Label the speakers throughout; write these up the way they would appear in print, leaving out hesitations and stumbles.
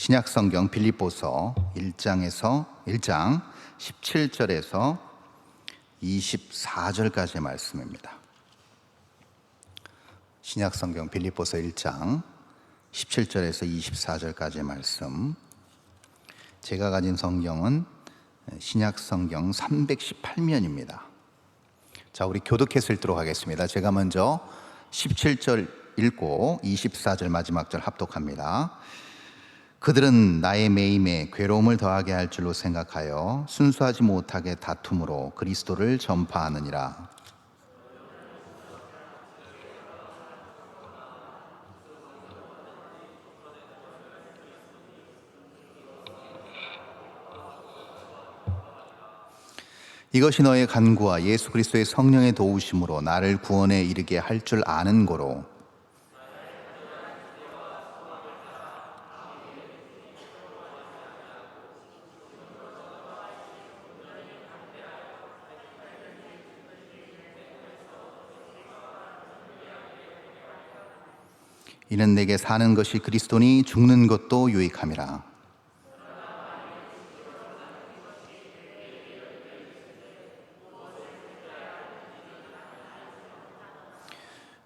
Speaker 1: 신약성경 빌립보서 1장 17절에서 24절까지의 말씀입니다. 신약성경 빌립보서 1장 17절에서 24절까지의 말씀. 제가 가진 성경은 신약성경 318면입니다. 자, 우리 교독해서 읽도록 하겠습니다. 제가 먼저 17절 읽고 24절 마지막 절 합독합니다. 그들은 나의 매임에 괴로움을 더하게 할 줄로 생각하여 순수하지 못하게 다툼으로 그리스도를 전파하느니라. 이것이 너의 간구와 예수 그리스도의 성령의 도우심으로 나를 구원에 이르게 할 줄 아는 고로 이는 내게 사는 것이 그리스도니 죽는 것도 유익함이라.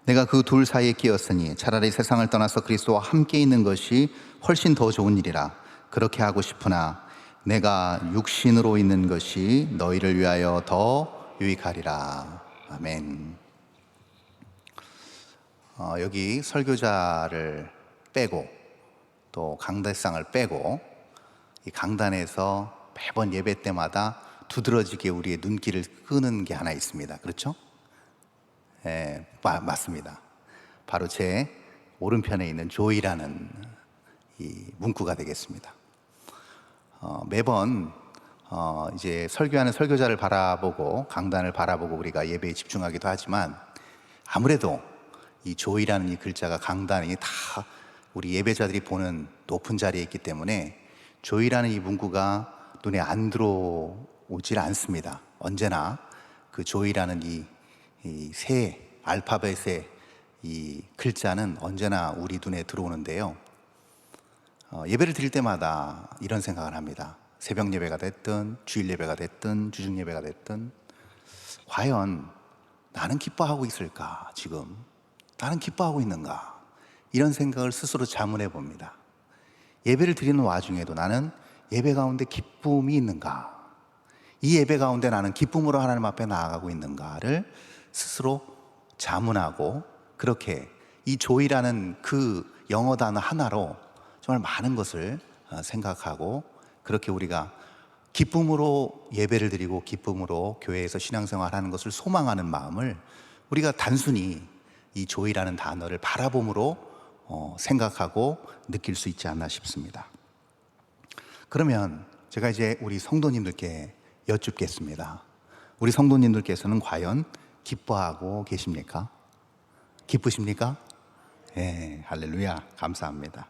Speaker 1: 내가 그 둘 사이에 끼었으니 차라리 세상을 떠나서 그리스도와 함께 있는 것이 훨씬 더 좋은 일이라. 그렇게 하고 싶으나 내가 육신으로 있는 것이 너희를 위하여 더 유익하리라. 아멘. 여기 설교자를 빼고 또 강대상을 빼고 이 강단에서 매번 예배 때마다 두드러지게 우리의 눈길을 끄는 게 하나 있습니다. 그렇죠? 네, 맞습니다. 바로 제 오른편에 있는 조이라는 이 문구가 되겠습니다. 매번 이제 설교하는 설교자를 바라보고 강단을 바라보고 우리가 예배에 집중하기도 하지만 아무래도 이 조이라는 이 글자가 강단이 다 우리 예배자들이 보는 높은 자리에 있기 때문에 조이라는 이 문구가 눈에 안 들어오질 않습니다. 언제나 그 조이라는 이 새 알파벳의 이 글자는 언제나 우리 눈에 들어오는데요. 예배를 드릴 때마다 이런 생각을 합니다. 새벽 예배가 됐든 주일 예배가 됐든 주중 예배가 됐든 과연 나는 기뻐하고 있을까? 지금 나는 기뻐하고 있는가? 이런 생각을 스스로 자문해 봅니다. 예배를 드리는 와중에도 나는 예배 가운데 기쁨이 있는가? 이 예배 가운데 나는 기쁨으로 하나님 앞에 나아가고 있는가를 스스로 자문하고, 그렇게 이 조이라는 그 영어 단어 하나로 정말 많은 것을 생각하고, 그렇게 우리가 기쁨으로 예배를 드리고 기쁨으로 교회에서 신앙생활하는 것을 소망하는 마음을 우리가 단순히 이 조이라는 단어를 바라봄으로 생각하고 느낄 수 있지 않나 싶습니다. 그러면 제가 이제 우리 성도님들께 여쭙겠습니다. 우리 성도님들께서는 과연 기뻐하고 계십니까? 기쁘십니까? 예, 할렐루야, 감사합니다.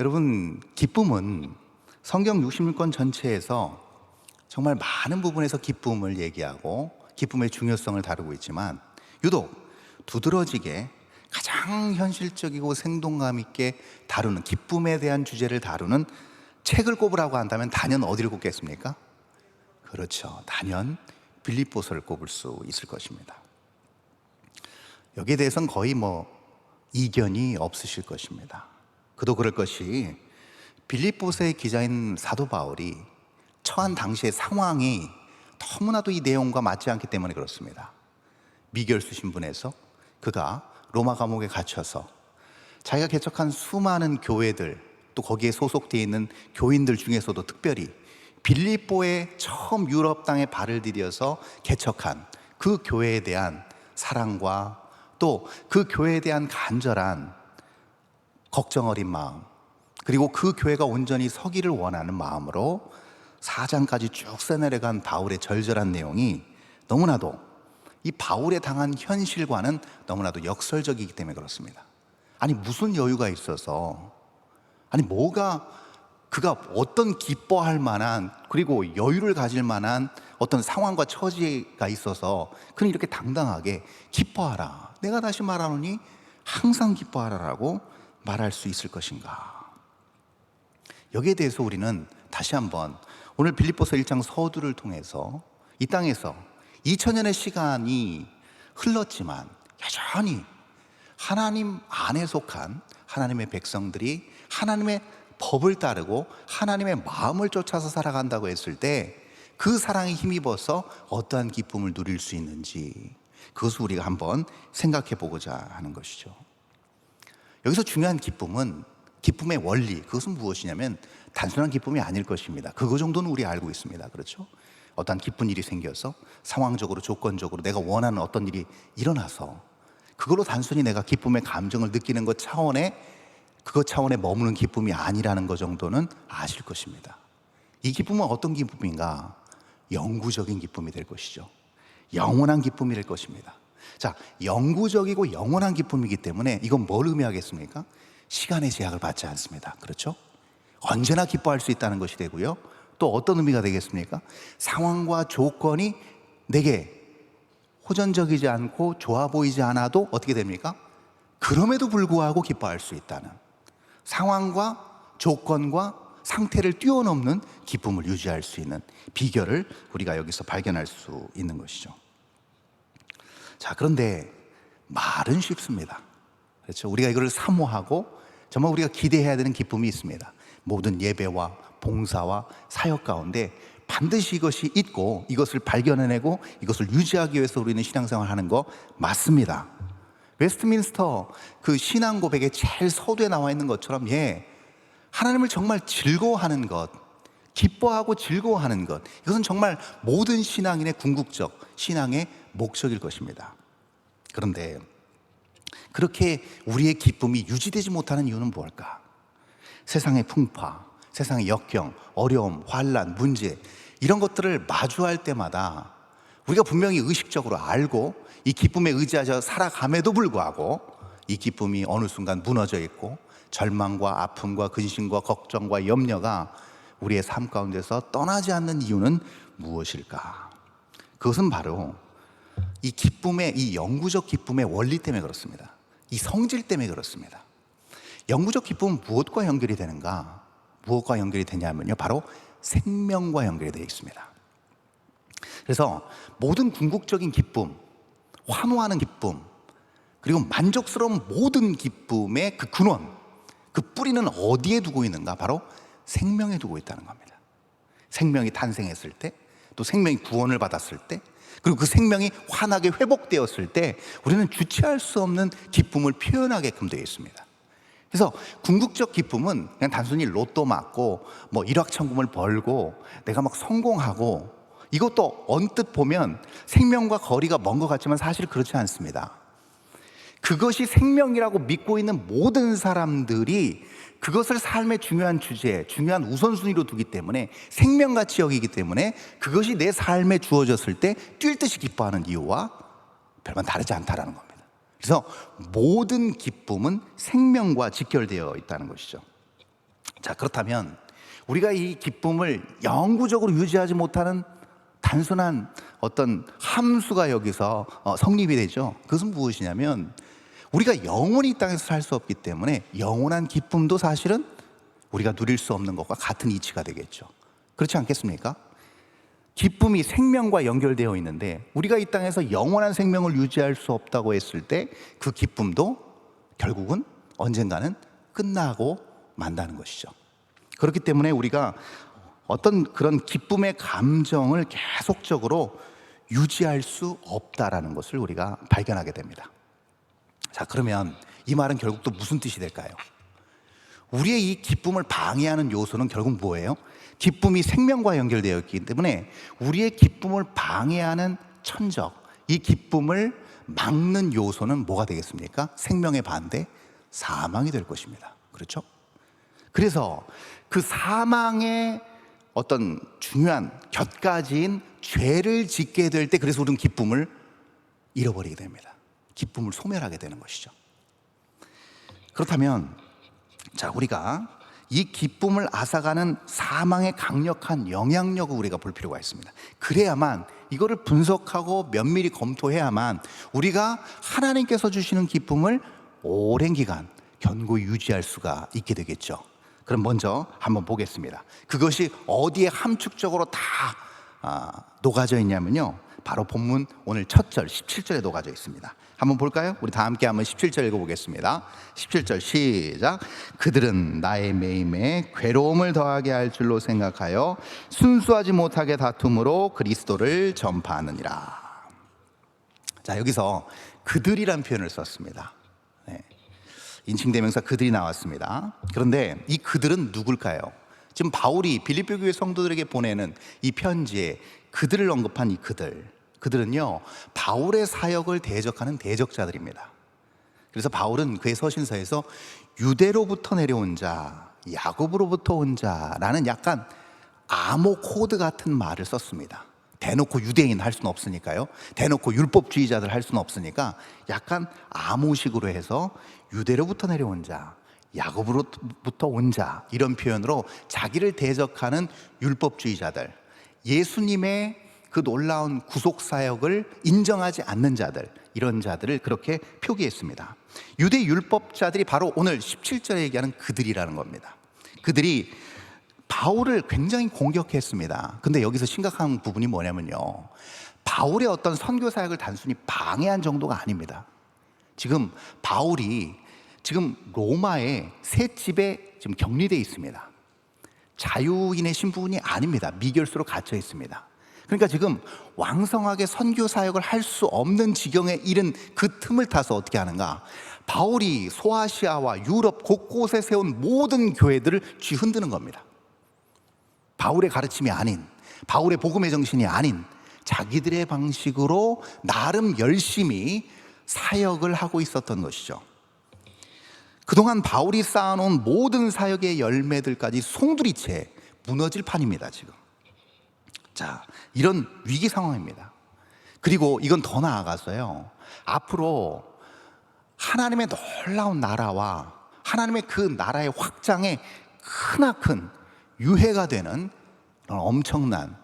Speaker 1: 여러분, 기쁨은 성경 66권 전체에서 정말 많은 부분에서 기쁨을 얘기하고 기쁨의 중요성을 다루고 있지만 유독 두드러지게 가장 현실적이고 생동감 있게 다루는, 기쁨에 대한 주제를 다루는 책을 꼽으라고 한다면 단연 어디를 꼽겠습니까? 그렇죠, 단연 빌립보서를 꼽을 수 있을 것입니다. 여기에 대해서는 거의 이견이 없으실 것입니다. 그도 그럴 것이 빌립보서의 기자인 사도 바울이 처한 당시의 상황이 너무나도 이 내용과 맞지 않기 때문에 그렇습니다. 미결수 신분에서 그가 로마 감옥에 갇혀서 자기가 개척한 수많은 교회들, 또 거기에 소속되어 있는 교인들 중에서도 특별히 빌립보에 처음 유럽 땅에 발을 들여서 개척한 그 교회에 대한 사랑과 또 그 교회에 대한 간절한 걱정 어린 마음, 그리고 그 교회가 온전히 서기를 원하는 마음으로 4장까지 쭉 써내려간 바울의 절절한 내용이 너무나도 이 바울에 당한 현실과는 너무나도 역설적이기 때문에 그렇습니다. 아니, 무슨 여유가 있어서, 아니 그가 어떤 기뻐할 만한, 그리고 여유를 가질 만한 어떤 상황과 처지가 있어서 그는 이렇게 당당하게 기뻐하라, 내가 다시 말하노니 항상 기뻐하라라고 말할 수 있을 것인가? 여기에 대해서 우리는 다시 한번 오늘 빌립보서 1장 서두를 통해서 이 땅에서 2000년의 시간이 흘렀지만 여전히 하나님 안에 속한 하나님의 백성들이 하나님의 법을 따르고 하나님의 마음을 쫓아서 살아간다고 했을 때 그 사랑에 힘입어서 어떠한 기쁨을 누릴 수 있는지, 그것을 우리가 한번 생각해 보고자 하는 것이죠. 여기서 중요한 기쁨은, 기쁨의 원리, 그것은 무엇이냐면 단순한 기쁨이 아닐 것입니다. 그거 정도는 우리 알고 있습니다. 그렇죠? 어떠한 기쁜 일이 생겨서 상황적으로 조건적으로 내가 원하는 어떤 일이 일어나서 그걸로 단순히 내가 기쁨의 감정을 느끼는 것 차원에, 그것 차원에 머무는 기쁨이 아니라는 것 정도는 아실 것입니다. 이 기쁨은 어떤 기쁨인가? 영구적인 기쁨이 될 것이죠. 영원한 기쁨이 될 것입니다. 자, 영구적이고 영원한 기쁨이기 때문에 이건 뭘 의미하겠습니까? 시간의 제약을 받지 않습니다. 그렇죠? 언제나 기뻐할 수 있다는 것이 되고요. 또 어떤 의미가 되겠습니까? 상황과 조건이 내게 호전적이지 않고 좋아 보이지 않아도 어떻게 됩니까? 그럼에도 불구하고 기뻐할 수 있다는, 상황과 조건과 상태를 뛰어넘는 기쁨을 유지할 수 있는 비결을 우리가 여기서 발견할 수 있는 것이죠. 자, 그런데 말은 쉽습니다. 그렇죠? 우리가 이걸 사모하고 정말 우리가 기대해야 되는 기쁨이 있습니다. 모든 예배와 봉사와 사역 가운데 반드시 이것이 있고 이것을 발견해내고 이것을 유지하기 위해서 우리는 신앙생활을 하는 거 맞습니다. 웨스트민스터 그 신앙 고백의 제일 서두에 나와 있는 것처럼, 하나님을 정말 즐거워하는 것, 기뻐하고 즐거워하는 것, 이것은 정말 모든 신앙인의 궁극적 신앙의 목적일 것입니다. 그런데 그렇게 우리의 기쁨이 유지되지 못하는 이유는 무엇일까? 세상의 풍파, 세상의 역경, 어려움, 환난, 문제, 이런 것들을 마주할 때마다 우리가 분명히 의식적으로 알고 이 기쁨에 의지하여 살아감에도 불구하고 이 기쁨이 어느 순간 무너져 있고 절망과 아픔과 근심과 걱정과 염려가 우리의 삶 가운데서 떠나지 않는 이유는 무엇일까? 그것은 바로 이 기쁨의, 이 영구적 기쁨의 원리 때문에 그렇습니다. 이 성질 때문에 그렇습니다. 영구적 기쁨은 무엇과 연결이 되는가? 무엇과 연결이 되냐면요, 바로 생명과 연결이 되어 있습니다. 그래서 모든 궁극적인 기쁨, 환호하는 기쁨, 그리고 만족스러운 모든 기쁨의 그 근원, 그 뿌리는 어디에 두고 있는가? 바로 생명에 두고 있다는 겁니다. 생명이 탄생했을 때, 또 생명이 구원을 받았을 때, 그리고 그 생명이 환하게 회복되었을 때 우리는 주체할 수 없는 기쁨을 표현하게끔 되어 있습니다. 그래서 궁극적 기쁨은 그냥 단순히 로또 맞고 뭐 일확천금을 벌고 내가 막 성공하고, 이것도 언뜻 보면 생명과 거리가 먼 것 같지만 사실 그렇지 않습니다. 그것이 생명이라고 믿고 있는 모든 사람들이 그것을 삶의 중요한 주제, 중요한 우선순위로 두기 때문에, 생명같이 여기기 때문에 그것이 내 삶에 주어졌을 때 뛸 듯이 기뻐하는 이유와 별반 다르지 않다라는 겁니다. 그래서 모든 기쁨은 생명과 직결되어 있다는 것이죠. 자, 그렇다면 우리가 이 기쁨을 영구적으로 유지하지 못하는 단순한 어떤 함수가 여기서 성립이 되죠. 그것은 무엇이냐면, 우리가 영원히 이 땅에서 살 수 없기 때문에 영원한 기쁨도 사실은 우리가 누릴 수 없는 것과 같은 이치가 되겠죠. 그렇지 않겠습니까? 기쁨이 생명과 연결되어 있는데 우리가 이 땅에서 영원한 생명을 유지할 수 없다고 했을 때 그 기쁨도 결국은 언젠가는 끝나고 만다는 것이죠. 그렇기 때문에 우리가 어떤 그런 기쁨의 감정을 계속적으로 유지할 수 없다라는 것을 우리가 발견하게 됩니다. 자, 그러면 이 말은 결국 또 무슨 뜻이 될까요? 우리의 이 기쁨을 방해하는 요소는 결국 뭐예요? 기쁨이 생명과 연결되어 있기 때문에 우리의 기쁨을 방해하는 천적, 이 기쁨을 막는 요소는 뭐가 되겠습니까? 생명의 반대, 사망이 될 것입니다. 그렇죠? 그래서 그 사망의 어떤 중요한 곁가지인 죄를 짓게 될 때, 그래서 우리는 기쁨을 잃어버리게 됩니다. 기쁨을 소멸하게 되는 것이죠. 그렇다면 자, 우리가 이 기쁨을 앗아가는 사망의 강력한 영향력을 우리가 볼 필요가 있습니다. 그래야만, 이거를 분석하고 면밀히 검토해야만 우리가 하나님께서 주시는 기쁨을 오랜 기간 견고히 유지할 수가 있게 되겠죠. 그럼 먼저 한번 보겠습니다. 그것이 어디에 함축적으로 다 녹아져 있냐면요, 바로 본문 오늘 첫 절 17절에 녹아져 있습니다. 한번 볼까요? 우리 다 함께 한번 17절 읽어보겠습니다. 17절 시작. 그들은 나의 매임에 괴로움을 더하게 할 줄로 생각하여 순수하지 못하게 다툼으로 그리스도를 전파하느니라. 자, 여기서 그들이란 표현을 썼습니다. 네. 인칭대명사 그들이 나왔습니다. 그런데 이 그들은 누굴까요? 지금 바울이 빌립보 교회 성도들에게 보내는 이 편지에 그들을 언급한 이 그들은요, 바울의 사역을 대적하는 대적자들입니다. 그래서 바울은 그의 서신서에서 유대로부터 내려온 자, 야곱으로부터 온 자라는 약간 암호 코드 같은 말을 썼습니다. 대놓고 유대인 할 수는 없으니까요, 대놓고 율법주의자들 할 수는 없으니까 약간 암호식으로 해서 유대로부터 내려온 자, 야곱으로부터 온 자, 이런 표현으로 자기를 대적하는 율법주의자들, 예수님의 그 놀라운 구속사역을 인정하지 않는 자들, 이런 자들을 그렇게 표기했습니다. 유대 율법자들이 바로 오늘 17절에 얘기하는 그들이라는 겁니다. 그들이 바울을 굉장히 공격했습니다. 근데 여기서 심각한 부분이 뭐냐면요, 바울의 어떤 선교 사역을 단순히 방해한 정도가 아닙니다. 지금 바울이 지금 로마의 새 집에 지금 격리되어 있습니다. 자유인의 신분이 아닙니다. 미결수로 갇혀 있습니다. 그러니까 지금 왕성하게 선교 사역을 할 수 없는 지경에 이른 그 틈을 타서 어떻게 하는가, 바울이 소아시아와 유럽 곳곳에 세운 모든 교회들을 쥐흔드는 겁니다. 바울의 가르침이 아닌, 바울의 복음의 정신이 아닌 자기들의 방식으로 나름 열심히 사역을 하고 있었던 것이죠. 그동안 바울이 쌓아놓은 모든 사역의 열매들까지 송두리째 무너질 판입니다, 지금. 자, 이런 위기 상황입니다. 그리고 이건 더 나아가서요, 앞으로 하나님의 놀라운 나라와 하나님의 그 나라의 확장에 크나큰 유해가 되는 엄청난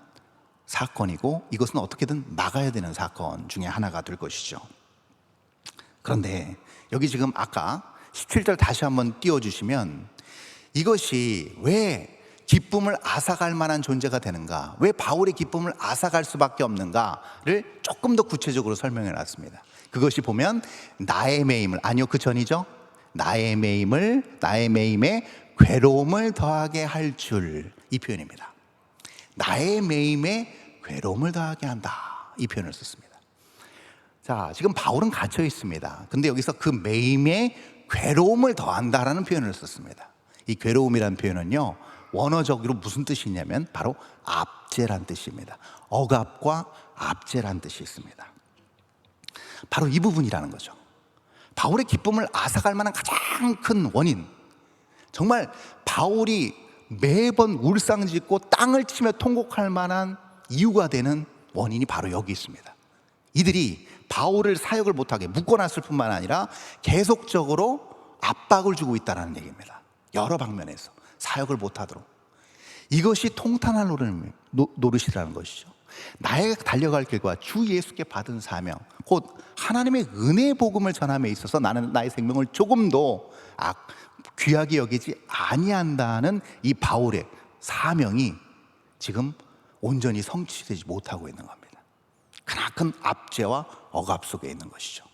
Speaker 1: 사건이고, 이것은 어떻게든 막아야 되는 사건 중에 하나가 될 것이죠. 그런데 여기 지금 아까 17절 다시 한번 띄워주시면, 이것이 왜 기쁨을 앗아갈 만한 존재가 되는가, 왜 바울의 기쁨을 앗아갈 수밖에 없는가를 조금 더 구체적으로 설명해 놨습니다. 그것이 보면 나의 매임을, 아니요, 그 전이죠. 나의 매임에 괴로움을 더하게 할 줄, 이 표현입니다. 나의 매임에 괴로움을 더하게 한다, 이 표현을 썼습니다. 자, 지금 바울은 갇혀 있습니다. 근데 여기서 그 매임에 괴로움을 더한다라는 표현을 썼습니다. 이 괴로움이라는 표현은요, 원어적으로 무슨 뜻이 있냐면 바로 압제란 뜻입니다. 억압과 압제란 뜻이 있습니다. 바로 이 부분이라는 거죠. 바울의 기쁨을 앗아갈 만한 가장 큰 원인, 정말 바울이 매번 울상짓고 땅을 치며 통곡할 만한 이유가 되는 원인이 바로 여기 있습니다. 이들이 바울을 사역을 못하게 묶어놨을 뿐만 아니라 계속적으로 압박을 주고 있다는 얘기입니다. 여러 방면에서 사역을 못하도록. 이것이 통탄할 노릇이라는 것이죠. 나의 달려갈 길과 주 예수께 받은 사명, 곧 하나님의 은혜의 복음을 전함에 있어서 나는 나의 생명을 조금도 귀하게 여기지 아니한다는 이 바울의 사명이 지금 온전히 성취되지 못하고 있는 겁니다. 크나큰 압제와 억압 속에 있는 것이죠.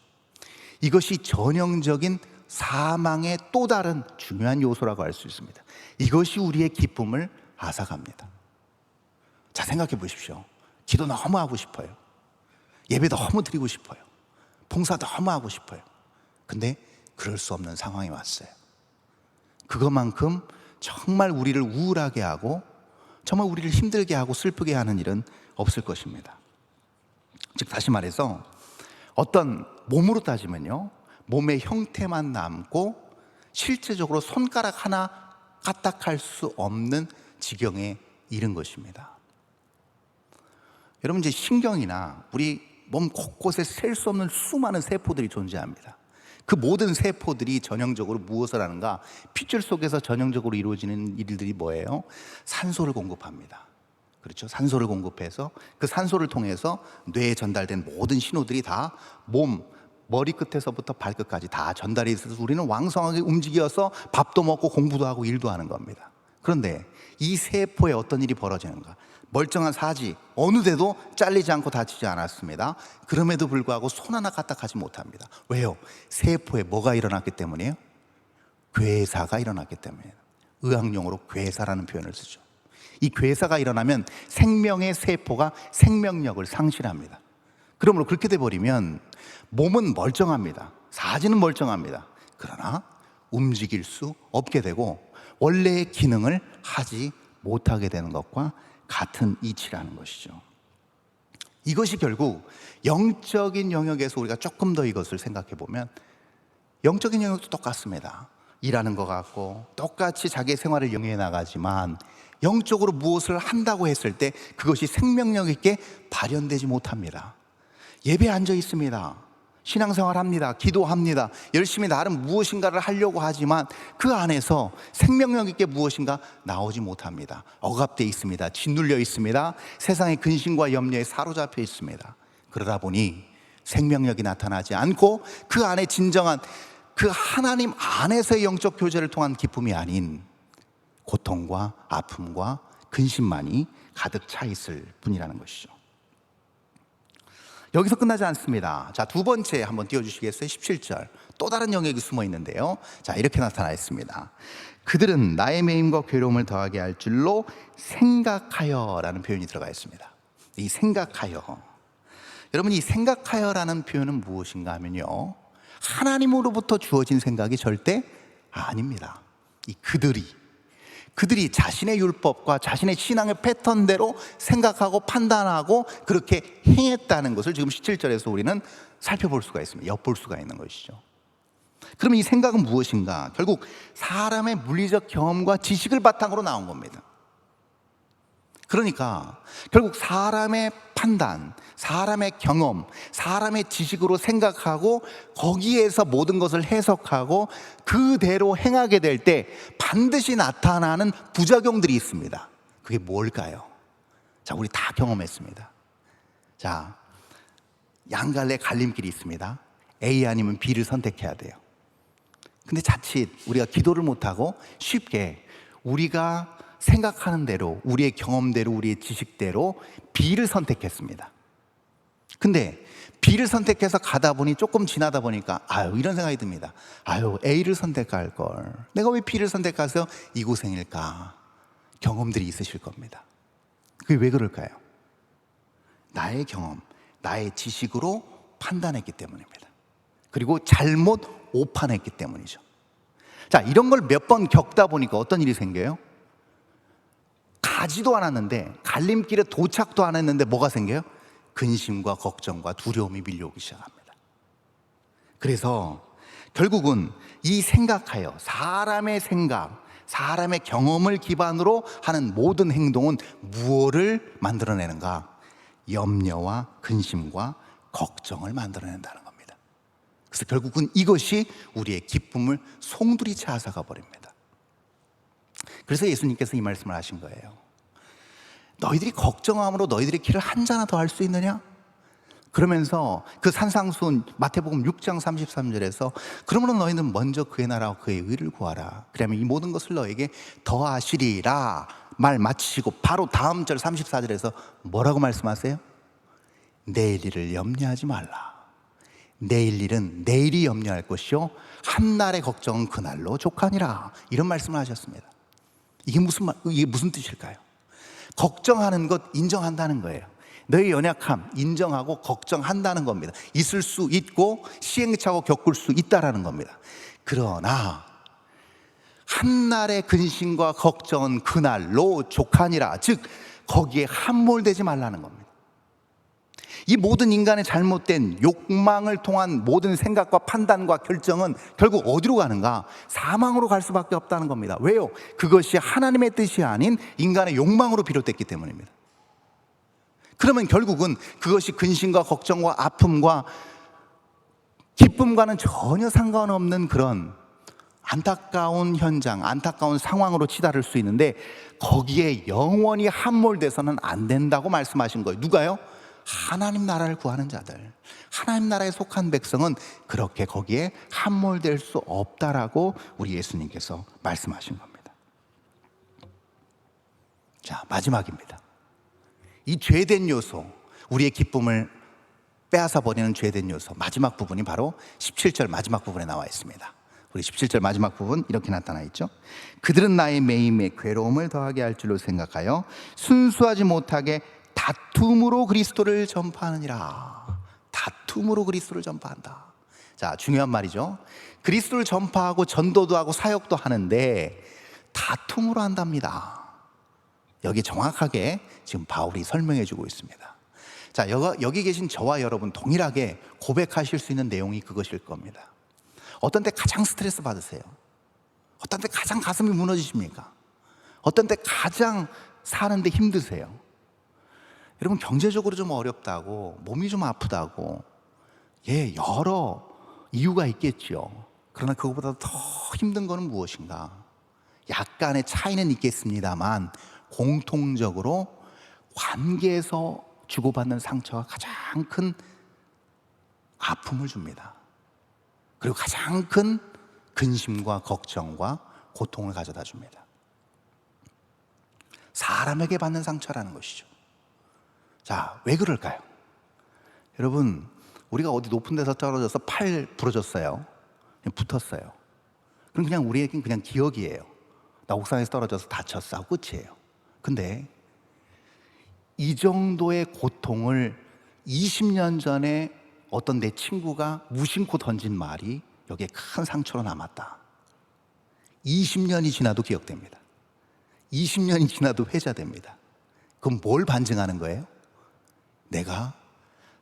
Speaker 1: 이것이 전형적인 사망의 또 다른 중요한 요소라고 할 수 있습니다. 이것이 우리의 기쁨을 앗아갑니다. 자, 생각해 보십시오. 기도 너무 하고 싶어요. 예배 너무 드리고 싶어요. 봉사 너무 하고 싶어요. 근데 그럴 수 없는 상황이 왔어요. 그것만큼 정말 우리를 우울하게 하고 정말 우리를 힘들게 하고 슬프게 하는 일은 없을 것입니다. 즉, 다시 말해서 어떤 몸으로 따지면요, 몸의 형태만 남고 실제적으로 손가락 하나 까딱할 수 없는 지경에 이른 것입니다. 여러분, 이제 신경이나 우리 몸 곳곳에 셀 수 없는 수많은 세포들이 존재합니다. 그 모든 세포들이 전형적으로 무엇을 하는가? 핏줄 속에서 전형적으로 이루어지는 일들이 뭐예요? 산소를 공급합니다. 그렇죠? 산소를 공급해서 그 산소를 통해서 뇌에 전달된 모든 신호들이 다 몸 머리끝에서부터 발끝까지 다 전달이 있어서 우리는 왕성하게 움직여서 밥도 먹고 공부도 하고 일도 하는 겁니다. 그런데 이 세포에 어떤 일이 벌어지는가? 멀쩡한 사지 어느 데도 잘리지 않고 다치지 않았습니다. 그럼에도 불구하고 손 하나 까딱하지 못합니다. 왜요? 세포에 뭐가 일어났기 때문이에요? 괴사가 일어났기 때문이에요. 의학용어로 괴사라는 표현을 쓰죠. 이 괴사가 일어나면 생명의 세포가 생명력을 상실합니다. 그러므로 그렇게 돼버리면 몸은 멀쩡합니다. 사지는 멀쩡합니다. 그러나 움직일 수 없게 되고 원래의 기능을 하지 못하게 되는 것과 같은 이치라는 것이죠. 이것이 결국 영적인 영역에서 우리가 조금 더 이것을 생각해 보면 영적인 영역도 똑같습니다. 일하는 것 같고 똑같이 자기의 생활을 영위해 나가지만 영적으로 무엇을 한다고 했을 때 그것이 생명력 있게 발현되지 못합니다. 예배에 앉아 있습니다. 신앙생활 합니다. 기도합니다. 열심히 나름 무엇인가를 하려고 하지만 그 안에서 생명력 있게 무엇인가 나오지 못합니다. 억압되어 있습니다. 짓눌려 있습니다. 세상의 근심과 염려에 사로잡혀 있습니다. 그러다 보니 생명력이 나타나지 않고 그 안에 진정한 그 하나님 안에서의 영적 교제를 통한 기쁨이 아닌 고통과 아픔과 근심만이 가득 차 있을 뿐이라는 것이죠. 여기서 끝나지 않습니다. 자, 두 번째 한번 띄워주시겠어요? 17절. 또 다른 영역이 숨어 있는데요. 자, 이렇게 나타나 있습니다. 그들은 나의 매임과 괴로움을 더하게 할 줄로 생각하여 라는 표현이 들어가 있습니다. 이 생각하여, 여러분, 이 생각하여라는 표현은 무엇인가 하면요, 하나님으로부터 주어진 생각이 절대 아닙니다. 이 그들이 자신의 율법과 자신의 신앙의 패턴대로 생각하고 판단하고 그렇게 행했다는 것을 지금 17절에서 우리는 살펴볼 수가 있습니다. 엿볼 수가 있는 것이죠. 그럼 이 생각은 무엇인가? 결국 사람의 물리적 경험과 지식을 바탕으로 나온 겁니다. 그러니까 결국 사람의 판단, 사람의 경험, 사람의 지식으로 생각하고 거기에서 모든 것을 해석하고 그대로 행하게 될 때 반드시 나타나는 부작용들이 있습니다. 그게 뭘까요? 자, 우리 다 경험했습니다. 자, 양갈래 갈림길이 있습니다. A 아니면 B를 선택해야 돼요. 근데 자칫 우리가 기도를 못하고 쉽게 우리가 생각하는 대로, 우리의 경험대로, 우리의 지식대로 B를 선택했습니다. 근데 B를 선택해서 가다 보니 조금 지나다 보니까 이런 생각이 듭니다. A를 선택할 걸, 내가 왜 B를 선택해서 이 고생일까? 경험들이 있으실 겁니다. 그게 왜 그럴까요? 나의 경험, 나의 지식으로 판단했기 때문입니다. 그리고 잘못 오판했기 때문이죠. 자, 이런 걸 몇 번 겪다 보니까 어떤 일이 생겨요? 가지도 않았는데, 갈림길에 도착도 안 했는데 뭐가 생겨요? 근심과 걱정과 두려움이 밀려오기 시작합니다. 그래서 결국은 이 생각하여, 사람의 생각, 사람의 경험을 기반으로 하는 모든 행동은 무엇을 만들어내는가? 염려와 근심과 걱정을 만들어낸다는 겁니다. 그래서 결국은 이것이 우리의 기쁨을 송두리째 앗아가 버립니다. 그래서 예수님께서 이 말씀을 하신 거예요. 너희들이 걱정함으로 너희들의 길을 한 자나 더 할 수 있느냐? 그러면서 그 산상수훈 마태복음 6장 33절에서 그러므로 너희는 먼저 그의 나라와 그의 의를 구하라. 그러면 이 모든 것을 너에게 더하시리라 말 마치시고 바로 다음 절 34절에서 뭐라고 말씀하세요? 내일 일을 염려하지 말라. 내일 일은 내일이 염려할 것이요 한날의 걱정은 그날로 족하니라. 이런 말씀을 하셨습니다. 이게 무슨 뜻일까요? 걱정하는 것 인정한다는 거예요. 너의 연약함 인정하고 걱정한다는 겁니다. 있을 수 있고 시행착오 겪을 수 있다라는 겁니다. 그러나 한날의 근심과 걱정은 그날로 족하니라. 즉 거기에 함몰되지 말라는 겁니다. 이 모든 인간의 잘못된 욕망을 통한 모든 생각과 판단과 결정은 결국 어디로 가는가? 사망으로 갈 수밖에 없다는 겁니다. 왜요? 그것이 하나님의 뜻이 아닌 인간의 욕망으로 비롯됐기 때문입니다. 그러면 결국은 그것이 근심과 걱정과 아픔과 기쁨과는 전혀 상관없는 그런 안타까운 현장, 안타까운 상황으로 치달을 수 있는데 거기에 영원히 함몰돼서는 안 된다고 말씀하신 거예요. 누가요? 하나님 나라를 구하는 자들, 하나님 나라에 속한 백성은 그렇게 거기에 함몰될 수 없다라고 우리 예수님께서 말씀하신 겁니다. 자, 마지막입니다. 이 죄된 요소, 우리의 기쁨을 빼앗아 버리는 죄된 요소, 마지막 부분이 바로 17절 마지막 부분에 나와 있습니다. 우리 17절 마지막 부분 이렇게 나타나 있죠. 그들은 나의 매임에 괴로움을 더하게 할 줄로 생각하여 순수하지 못하게 다툼으로 그리스도를 전파하느니라. 다툼으로 그리스도를 전파한다. 자, 중요한 말이죠. 그리스도를 전파하고 전도도 하고 사역도 하는데 다툼으로 한답니다. 여기 정확하게 지금 바울이 설명해 주고 있습니다. 자, 여기 계신 저와 여러분 동일하게 고백하실 수 있는 내용이 그것일 겁니다. 어떤 때 가장 스트레스 받으세요? 어떤 때 가장 가슴이 무너지십니까? 어떤 때 가장 사는데 힘드세요? 여러분, 경제적으로 좀 어렵다고, 몸이 좀 아프다고, 여러 이유가 있겠죠. 그러나 그것보다 더 힘든 것은 무엇인가? 약간의 차이는 있겠습니다만 공통적으로 관계에서 주고받는 상처가 가장 큰 아픔을 줍니다. 그리고 가장 큰 근심과 걱정과 고통을 가져다 줍니다. 사람에게 받는 상처라는 것이죠. 자, 왜 그럴까요? 여러분, 우리가 어디 높은 데서 떨어져서 팔 부러졌어요. 붙었어요. 그럼 그냥 우리에겐 그냥 기억이에요. 나 옥상에서 떨어져서 다쳤어 하고 끝이에요. 근데 이 정도의 고통을 20년 전에 어떤 내 친구가 무심코 던진 말이 여기에 큰 상처로 남았다. 20년이 지나도 기억됩니다. 20년이 지나도 회자됩니다. 그럼 뭘 반증하는 거예요? 내가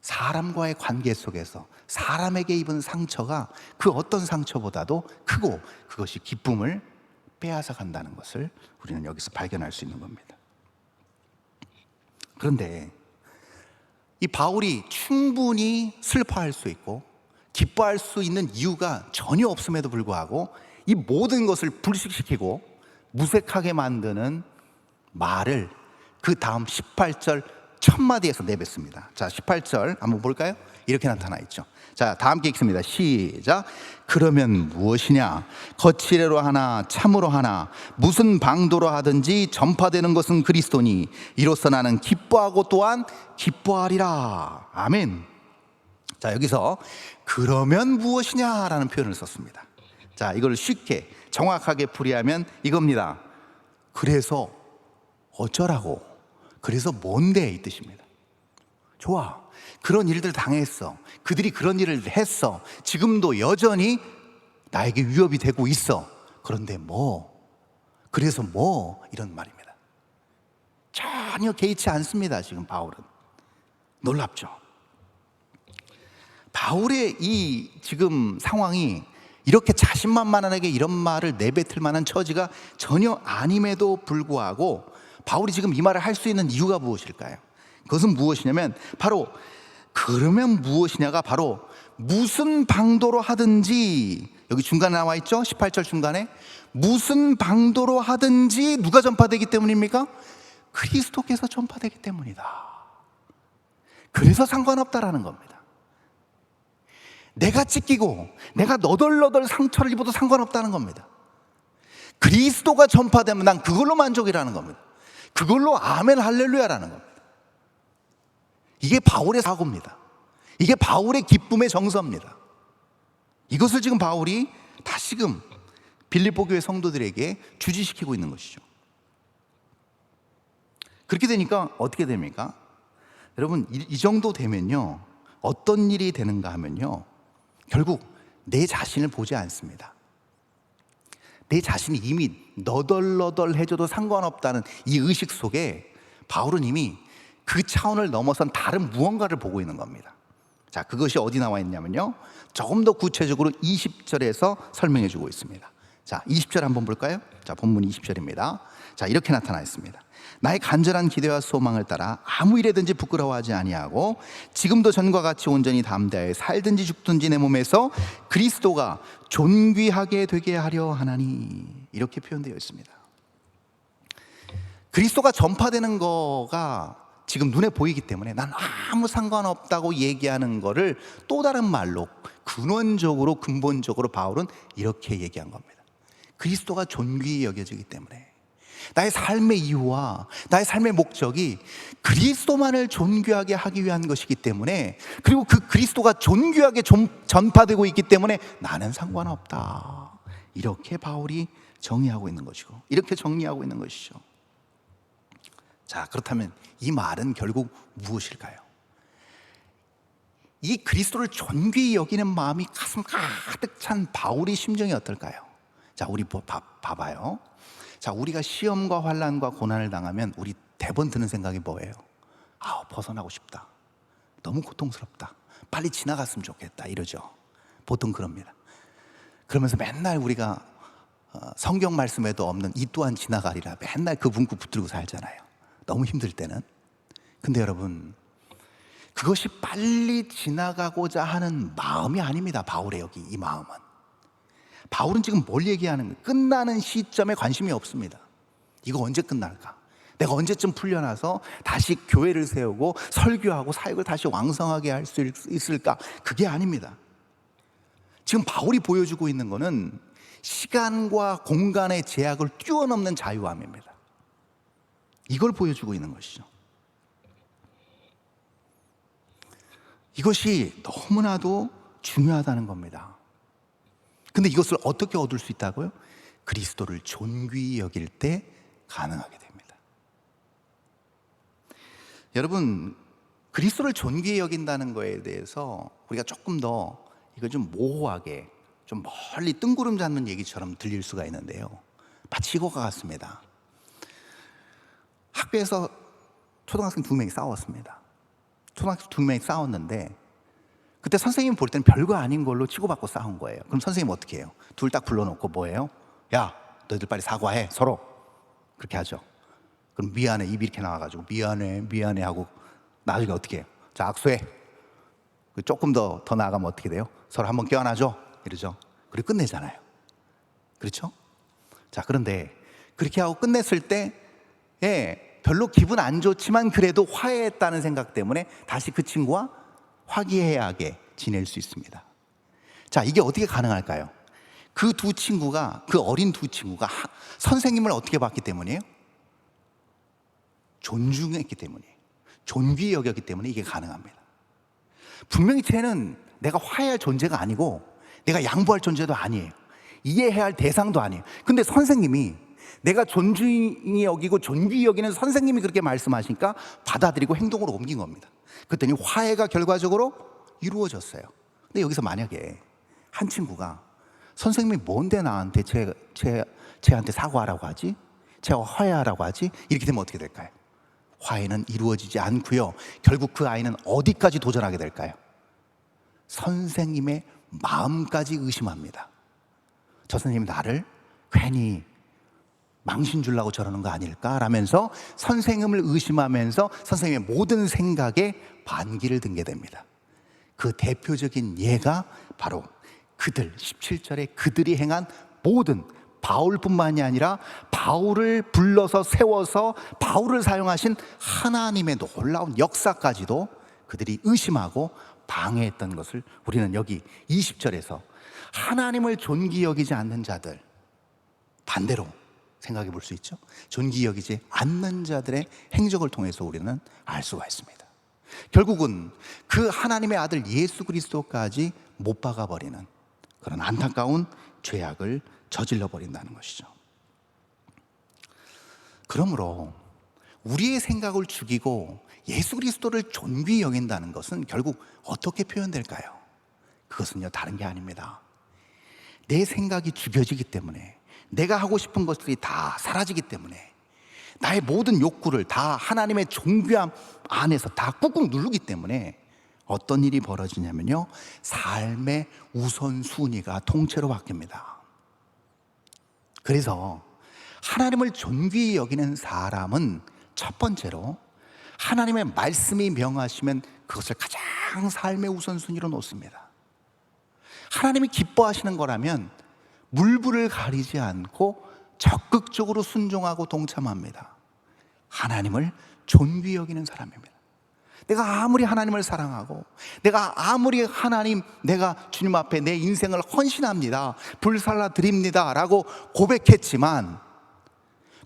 Speaker 1: 사람과의 관계 속에서 사람에게 입은 상처가 그 어떤 상처보다도 크고 그것이 기쁨을 빼앗아 간다는 것을 우리는 여기서 발견할 수 있는 겁니다. 그런데 이 바울이 충분히 슬퍼할 수 있고 기뻐할 수 있는 이유가 전혀 없음에도 불구하고 이 모든 것을 불식시키고 무색하게 만드는 말을 그 다음 18절 첫 마디에서 내뱉습니다. 자, 18절 한번 볼까요? 이렇게 나타나 있죠. 자, 다 함께 읽습니다. 시작. 그러면 무엇이냐? 거칠애로 하나 참으로 하나 무슨 방도로 하든지 전파되는 것은 그리스도니 이로써 나는 기뻐하고 또한 기뻐하리라. 아멘. 자, 여기서 그러면 무엇이냐라는 표현을 썼습니다. 자, 이걸 쉽게 정확하게 풀이하면 이겁니다. 그래서 어쩌라고? 그래서 뭔데 이 뜻입니다. 좋아, 그런 일들 당했어. 그들이 그런 일을 했어. 지금도 여전히 나에게 위협이 되고 있어. 그런데 뭐? 그래서 뭐? 이런 말입니다. 전혀 개의치 않습니다. 지금 바울은. 놀랍죠? 바울의 이 지금 상황이 이렇게 자신만만하게 이런 말을 내뱉을 만한 처지가 전혀 아님에도 불구하고 바울이 지금 이 말을 할 수 있는 이유가 무엇일까요? 그것은 무엇이냐면 바로 그러면 무엇이냐가 바로 무슨 방도로 하든지, 여기 중간에 나와 있죠? 18절 중간에 무슨 방도로 하든지 누가 전파되기 때문입니까? 그리스도께서 전파되기 때문이다. 그래서 상관없다라는 겁니다. 내가 찢기고 내가 너덜너덜 상처를 입어도 상관없다는 겁니다. 그리스도가 전파되면 난 그걸로 만족이라는 겁니다. 그걸로 아멘 할렐루야라는 겁니다. 이게 바울의 사고입니다. 이게 바울의 기쁨의 정서입니다. 이것을 지금 바울이 다시금 빌립보 교회 성도들에게 주지시키고 있는 것이죠. 그렇게 되니까 어떻게 됩니까? 여러분, 이 정도 되면요 어떤 일이 되는가 하면요 결국 내 자신을 보지 않습니다. 내 자신이 이미 너덜너덜해져도 상관없다는 이 의식 속에 바울은 이미 그 차원을 넘어선 다른 무언가를 보고 있는 겁니다. 자, 그것이 어디 나와 있냐면요 조금 더 구체적으로 20절에서 설명해 주고 있습니다. 자, 20절 한번 볼까요? 자, 본문 20절입니다. 자, 이렇게 나타나 있습니다. 나의 간절한 기대와 소망을 따라 아무 일에든지 부끄러워하지 아니하고 지금도 전과 같이 온전히 담대하여 살든지 죽든지 내 몸에서 그리스도가 존귀하게 되게 하려 하나니, 이렇게 표현되어 있습니다. 그리스도가 전파되는 거가 지금 눈에 보이기 때문에 난 아무 상관없다고 얘기하는 거를 또 다른 말로 근원적으로 근본적으로 바울은 이렇게 얘기한 겁니다. 그리스도가 존귀히 여겨지기 때문에 나의 삶의 이유와 나의 삶의 목적이 그리스도만을 존귀하게 하기 위한 것이기 때문에, 그리고 그 그리스도가 존귀하게 전파되고 있기 때문에 나는 상관없다. 이렇게 바울이 정의하고 있는 것이고, 이렇게 정리하고 있는 것이죠. 자, 그렇다면 이 말은 결국 무엇일까요? 이 그리스도를 존귀히 여기는 마음이 가슴 가득 찬 바울의 심정이 어떨까요? 자, 우리 봐봐요. 자, 우리가 시험과 환난과 고난을 당하면 우리 대번 드는 생각이 뭐예요? 벗어나고 싶다. 너무 고통스럽다. 빨리 지나갔으면 좋겠다. 이러죠. 보통 그럽니다. 그러면서 맨날 우리가 성경 말씀에도 없는 이 또한 지나가리라 맨날 그 문구 붙들고 살잖아요. 너무 힘들 때는. 근데 여러분, 그것이 빨리 지나가고자 하는 마음이 아닙니다. 바울의 여기 이 마음은. 바울은 지금 뭘 얘기하는 거예요? 끝나는 시점에 관심이 없습니다. 이거 언제 끝날까? 내가 언제쯤 풀려나서 다시 교회를 세우고 설교하고 사역을 다시 왕성하게 할 수 있을까? 그게 아닙니다. 지금 바울이 보여주고 있는 거는 시간과 공간의 제약을 뛰어넘는 자유함입니다. 이걸 보여주고 있는 것이죠. 이것이 너무나도 중요하다는 겁니다. 근데 이것을 어떻게 얻을 수 있다고요? 그리스도를 존귀히 여길 때 가능하게 됩니다. 여러분, 그리스도를 존귀히 여긴다는 거에 대해서 우리가 조금 더 이걸 좀 모호하게, 좀 멀리 뜬구름 잡는 얘기처럼 들릴 수가 있는데요, 마치 이거와 같습니다. 학교에서 초등학생 2명이 싸웠습니다. 초등학생 2명이 싸웠는데 그때 선생님이 볼 때는 별거 아닌 걸로 치고받고 싸운 거예요. 그럼 선생님은 어떻게 해요? 둘 딱 불러놓고 뭐예요? 야, 너희들 빨리 사과해, 서로. 그렇게 하죠. 그럼 미안해, 입이 이렇게 나와가지고 미안해 하고 나중에 어떻게 해요? 자, 악수해. 조금 더 나아가면 어떻게 돼요? 서로 한번 껴안아줘, 이러죠. 그리고 끝내잖아요. 그렇죠? 자, 그런데 그렇게 하고 끝냈을 때 별로 기분 안 좋지만 그래도 화해했다는 생각 때문에 다시 그 친구와 화기애애하게 지낼 수 있습니다. 자, 이게 어떻게 가능할까요? 그 어린 두 친구가 선생님을 어떻게 봤기 때문이에요? 존중했기 때문이에요. 존귀히 여겼기 때문에 이게 가능합니다. 분명히 쟤는 내가 화해할 존재가 아니고 내가 양보할 존재도 아니에요. 이해해야 할 대상도 아니에요. 근데 선생님이, 내가 존중히 여기고 존귀히 여기는 선생님이 그렇게 말씀하시니까 받아들이고 행동으로 옮긴 겁니다. 그랬더니 화해가 결과적으로 이루어졌어요. 근데 여기서 만약에 한 친구가 선생님이 뭔데 나한테 쟤한테 사과하라고 하지? 쟤와 화해하라고 하지? 이렇게 되면 어떻게 될까요? 화해는 이루어지지 않고요, 결국 그 아이는 어디까지 도전하게 될까요? 선생님의 마음까지 의심합니다. 저 선생님이 나를 괜히 망신 주려고 저러는 거 아닐까? 라면서 선생님을 의심하면서 선생님의 모든 생각에 반기를 등게 됩니다. 그 대표적인 예가 바로 17절에 그들이 행한 모든, 바울뿐만이 아니라 바울을 불러서 세워서 바울을 사용하신 하나님의 놀라운 역사까지도 그들이 의심하고 방해했던 것을 우리는 여기 20절에서 하나님을 존귀히 여기지 않는 자들, 반대로 생각해 볼 수 있죠. 존귀히 여기지 않는 자들의 행적을 통해서 우리는 알 수가 있습니다. 결국은 그 하나님의 아들 예수 그리스도까지 못 박아버리는 그런 안타까운 죄악을 저질러 버린다는 것이죠. 그러므로 우리의 생각을 죽이고 예수 그리스도를 존귀히 여긴다는 것은 결국 어떻게 표현될까요? 그것은요, 다른 게 아닙니다. 내 생각이 죽여지기 때문에, 내가 하고 싶은 것들이 다 사라지기 때문에, 나의 모든 욕구를 다 하나님의 존귀함 안에서 다 꾹꾹 누르기 때문에 어떤 일이 벌어지냐면요, 삶의 우선순위가 통째로 바뀝니다. 그래서 하나님을 존귀히 여기는 사람은 첫 번째로 하나님의 말씀이 명하시면 그것을 가장 삶의 우선순위로 놓습니다. 하나님이 기뻐하시는 거라면 물불을 가리지 않고 적극적으로 순종하고 동참합니다. 하나님을 존귀히 여기는 사람입니다. 내가 아무리 하나님을 사랑하고 내가 아무리 내가 주님 앞에 내 인생을 헌신합니다, 불살라 드립니다 라고 고백했지만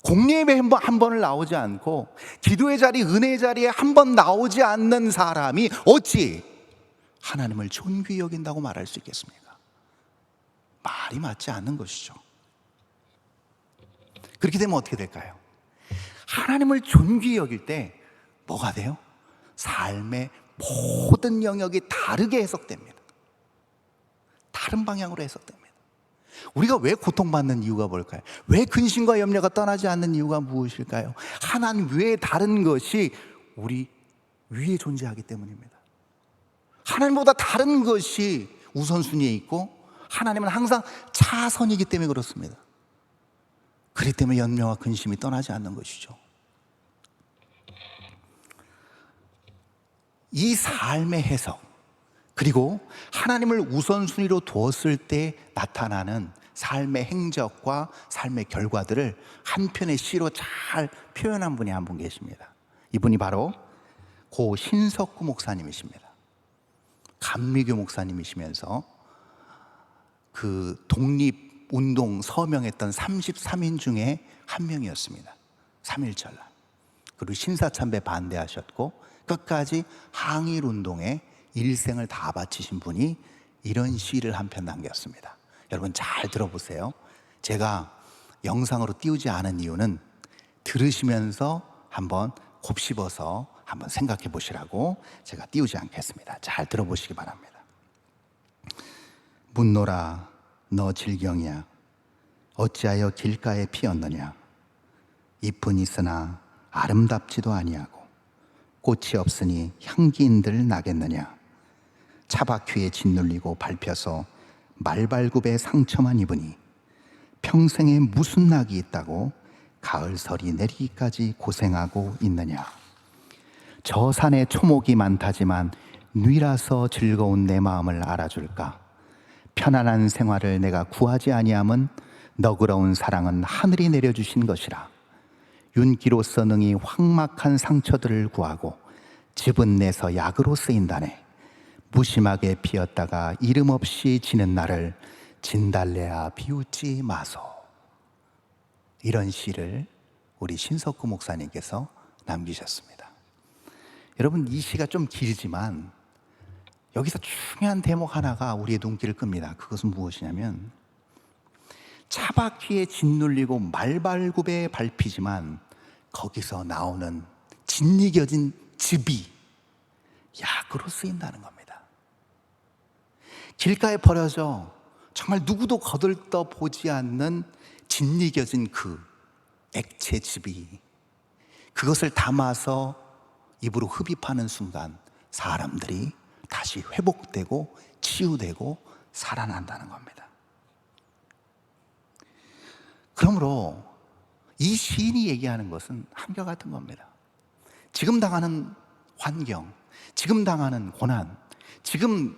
Speaker 1: 공예배 한 번을 나오지 않고 기도의 자리, 은혜의 자리에 한 번 나오지 않는 사람이 어찌 하나님을 존귀히 여긴다고 말할 수 있겠습니까? 말이 맞지 않는 것이죠. 그렇게 되면 어떻게 될까요? 하나님을 존귀히 여길 때 뭐가 돼요? 삶의 모든 영역이 다르게 해석됩니다. 다른 방향으로 해석됩니다. 우리가 왜 고통받는 이유가 뭘까요? 왜 근심과 염려가 떠나지 않는 이유가 무엇일까요? 하나님 외에 다른 것이 우리 위에 존재하기 때문입니다. 하나님보다 다른 것이 우선순위에 있고 하나님은 항상 차선이기 때문에 그렇습니다. 그렇기 때문에 염려와 근심이 떠나지 않는 것이죠. 이 삶의 해석, 그리고 하나님을 우선순위로 두었을 때 나타나는 삶의 행적과 삶의 결과들을 한 편의 시로 잘 표현한 분이 한 분 계십니다. 이분이 바로 고 신석구 목사님이십니다. 감리교 목사님이시면서 그 독립운동 서명했던 33인 중에 한 명이었습니다. 3.1전란. 그리고 신사참배 반대하셨고 끝까지 항일운동에 일생을 다 바치신 분이 이런 시를 한 편 남겼습니다. 여러분 잘 들어보세요. 제가 영상으로 띄우지 않은 이유는 들으시면서 한번 곱씹어서 한번 생각해 보시라고 제가 띄우지 않겠습니다. 잘 들어보시기 바랍니다. 묻노라 너 질경이야 어찌하여 길가에 피었느냐 잎은 있으나 아름답지도 아니하고 꽃이 없으니 향기인들 나겠느냐 차바퀴에 짓눌리고 밟혀서 말발굽에 상처만 입으니 평생에 무슨 낙이 있다고 가을설이 내리기까지 고생하고 있느냐 저 산에 초목이 많다지만 뉘라서 즐거운 내 마음을 알아줄까 편안한 생활을 내가 구하지 아니함은 너그러운 사랑은 하늘이 내려주신 것이라 윤기로서 능히 황막한 상처들을 구하고 즙은 내서 약으로 쓰인다네 무심하게 피었다가 이름 없이 지는 나를 진달래야 비웃지 마소. 이런 시를 우리 신석구 목사님께서 남기셨습니다. 여러분 이 시가 좀 길지만 여기서 중요한 대목 하나가 우리의 눈길을 끕니다. 그것은 무엇이냐면 차바퀴에 짓눌리고 말발굽에 밟히지만 거기서 나오는 짓이겨진 즙이 약으로 쓰인다는 겁니다. 길가에 버려져 정말 누구도 거들떠 보지 않는 짓이겨진 그 액체 즙이 그것을 담아서 입으로 흡입하는 순간 사람들이 다시 회복되고 치유되고 살아난다는 겁니다. 그러므로 이 시인이 얘기하는 것은 한결같은 겁니다. 지금 당하는 환경, 지금 당하는 고난, 지금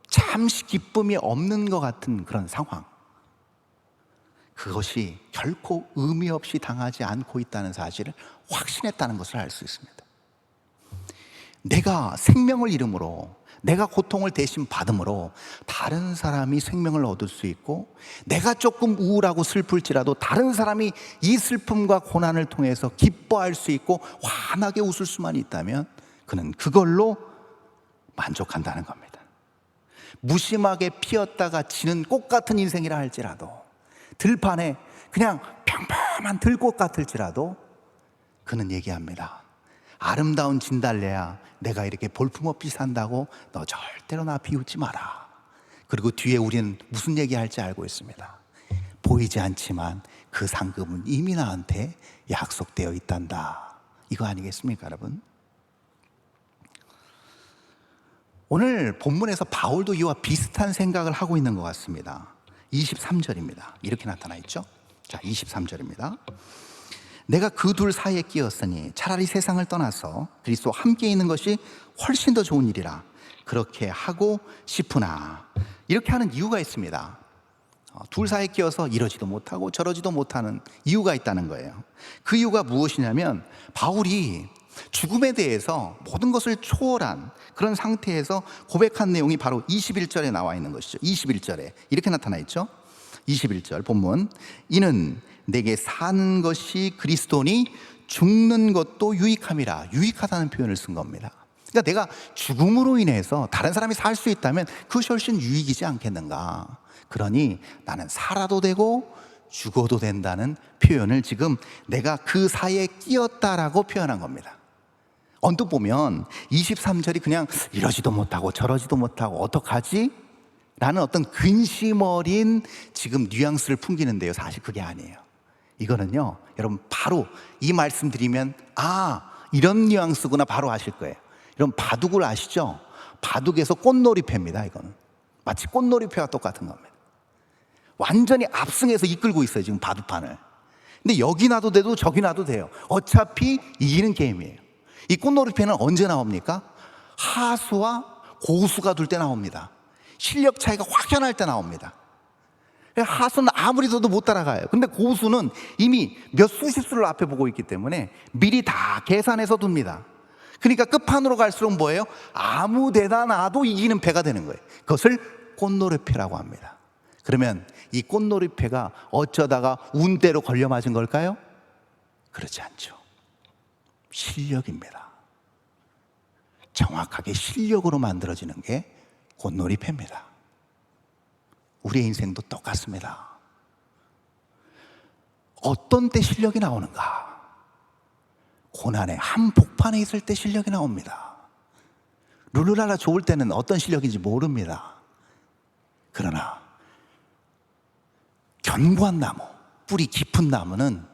Speaker 1: 잠시 기쁨이 없는 것 같은 그런 상황, 그것이 결코 의미 없이 당하지 않고 있다는 사실을 확신했다는 것을 알 수 있습니다. 내가 생명을 잃음으로, 내가 고통을 대신 받음으로 다른 사람이 생명을 얻을 수 있고, 내가 조금 우울하고 슬플지라도 다른 사람이 이 슬픔과 고난을 통해서 기뻐할 수 있고 환하게 웃을 수만 있다면 그는 그걸로 만족한다는 겁니다. 무심하게 피었다가 지는 꽃 같은 인생이라 할지라도, 들판에 그냥 평범한 들꽃 같을지라도 그는 얘기합니다. 아름다운 진달래야, 내가 이렇게 볼품없이 산다고 너 절대로 나 비웃지 마라. 그리고 뒤에 우리는 무슨 얘기할지 알고 있습니다. 보이지 않지만 그 상급은 이미 나한테 약속되어 있단다. 이거 아니겠습니까, 여러분? 오늘 본문에서 바울도 이와 비슷한 생각을 하고 있는 것 같습니다. 23절입니다. 이렇게 나타나 있죠. 자, 23절입니다. 내가 그 둘 사이에 끼었으니 차라리 세상을 떠나서 그리스도와 함께 있는 것이 훨씬 더 좋은 일이라 그렇게 하고 싶으나, 이렇게 하는 이유가 있습니다. 둘 사이에 끼어서 이러지도 못하고 저러지도 못하는 이유가 있다는 거예요. 그 이유가 무엇이냐면 바울이 죽음에 대해서 모든 것을 초월한 그런 상태에서 고백한 내용이 바로 21절에 나와 있는 것이죠. 21절에 이렇게 나타나 있죠. 21절 본문, 이는 내게 사는 것이 그리스도니 죽는 것도 유익함이라. 유익하다는 표현을 쓴 겁니다. 그러니까 내가 죽음으로 인해서 다른 사람이 살 수 있다면 그것이 훨씬 유익이지 않겠는가. 그러니 나는 살아도 되고 죽어도 된다는 표현을 지금 내가 그 사이에 끼었다라고 표현한 겁니다. 언뜻 보면 23절이 그냥 이러지도 못하고 저러지도 못하고 어떡하지? 라는 어떤 근심 어린 지금 뉘앙스를 풍기는데요, 사실 그게 아니에요. 이거는요, 여러분 바로 이 말씀 드리면 이런 뉘앙스구나 바로 아실 거예요. 여러분 바둑을 아시죠? 바둑에서 꽃놀이패입니다. 이거는 마치 꽃놀이패와 똑같은 겁니다. 완전히 압승해서 이끌고 있어요, 지금 바둑판을. 근데 여기 놔도 돼도 저기 놔도 돼요. 어차피 이기는 게임이에요. 이 꽃놀이패는 언제 나옵니까? 하수와 고수가 둘 때 나옵니다. 실력 차이가 확연할 때 나옵니다. 하수는 아무리 둬도 못 따라가요. 근데 고수는 이미 몇 수십 수를 앞에 보고 있기 때문에 미리 다 계산해서 둡니다. 그러니까 끝판으로 갈수록 뭐예요? 아무 데다 놔도 이기는 패가 되는 거예요. 그것을 꽃놀이패라고 합니다. 그러면 이 꽃놀이패가 어쩌다가 운대로 걸려 맞은 걸까요? 그렇지 않죠. 실력입니다. 정확하게 실력으로 만들어지는 게 꽃놀이패입니다. 우리의 인생도 똑같습니다. 어떤 때 실력이 나오는가? 고난의 한복판에 있을 때 실력이 나옵니다. 룰루랄라 좋을 때는 어떤 실력인지 모릅니다. 그러나 견고한 나무, 뿌리 깊은 나무는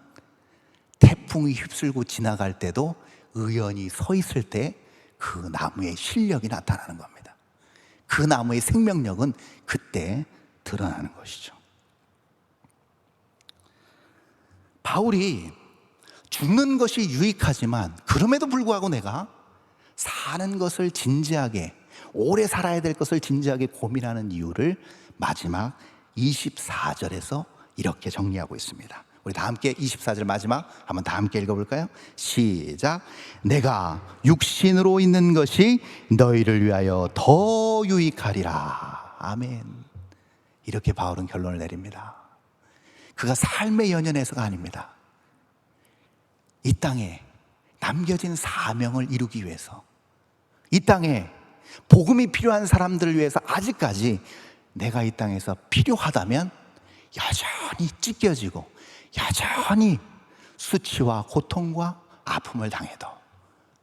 Speaker 1: 태풍이 휩쓸고 지나갈 때도 의연히 서 있을 때 그 나무의 실력이 나타나는 겁니다. 그 나무의 생명력은 그때 드러나는 것이죠. 바울이 죽는 것이 유익하지만 그럼에도 불구하고 내가 사는 것을 진지하게, 오래 살아야 될 것을 진지하게 고민하는 이유를 마지막 24절에서 이렇게 정리하고 있습니다. 우리 다 함께 24절 마지막 한번 다 함께 읽어볼까요? 시작. 내가 육신으로 있는 것이 너희를 위하여 더 유익하리라. 아멘. 이렇게 바울은 결론을 내립니다. 그가 삶의 연연해서가 아닙니다. 이 땅에 남겨진 사명을 이루기 위해서, 이 땅에 복음이 필요한 사람들을 위해서 아직까지 내가 이 땅에서 필요하다면 여전히 찢겨지고 여전히 수치와 고통과 아픔을 당해도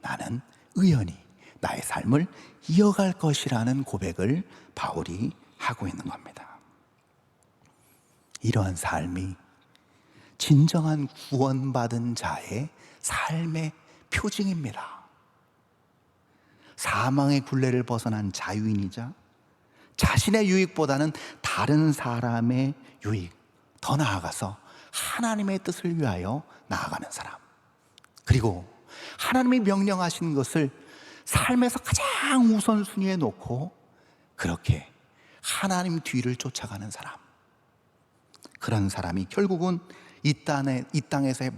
Speaker 1: 나는 의연히 나의 삶을 이어갈 것이라는 고백을 바울이 하고 있는 겁니다. 이러한 삶이 진정한 구원받은 자의 삶의 표징입니다. 사망의 굴레를 벗어난 자유인이자 자신의 유익보다는 다른 사람의 유익, 더 나아가서 하나님의 뜻을 위하여 나아가는 사람, 그리고 하나님이 명령하신 것을 삶에서 가장 우선순위에 놓고 그렇게 하나님 뒤를 쫓아가는 사람, 그런 사람이 결국은 이 땅에서의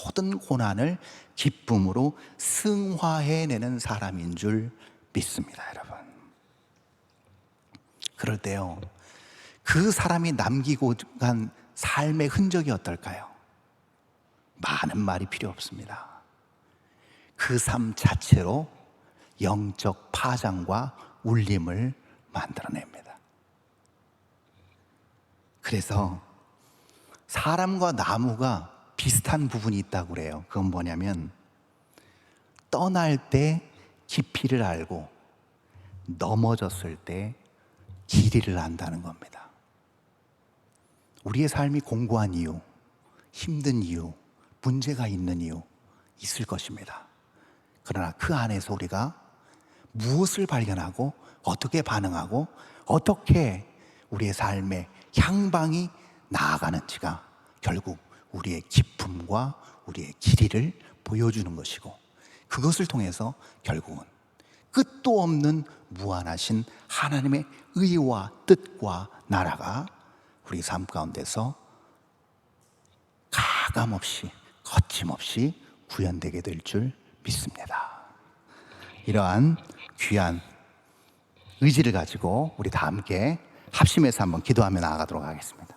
Speaker 1: 모든 고난을 기쁨으로 승화해내는 사람인 줄 믿습니다, 여러분. 그럴 때요, 그 사람이 남기고 간 삶의 흔적이 어떨까요? 많은 말이 필요 없습니다. 그 삶 자체로 영적 파장과 울림을 만들어냅니다. 그래서 사람과 나무가 비슷한 부분이 있다고 그래요. 그건 뭐냐면 떠날 때 깊이를 알고 넘어졌을 때 길이를 안다는 겁니다. 우리의 삶이 공고한 이유, 힘든 이유, 문제가 있는 이유 있을 것입니다. 그러나 그 안에서 우리가 무엇을 발견하고 어떻게 반응하고 어떻게 우리의 삶의 향방이 나아가는지가 결국 우리의 기쁨과 우리의 길이를 보여주는 것이고, 그것을 통해서 결국은 끝도 없는 무한하신 하나님의 의와 뜻과 나라가 우리 삶 가운데서 가감없이 거침없이 구현되게 될 줄 믿습니다. 이러한 귀한 의지를 가지고 우리 다 함께 합심해서 한번 기도하며 나아가도록 하겠습니다.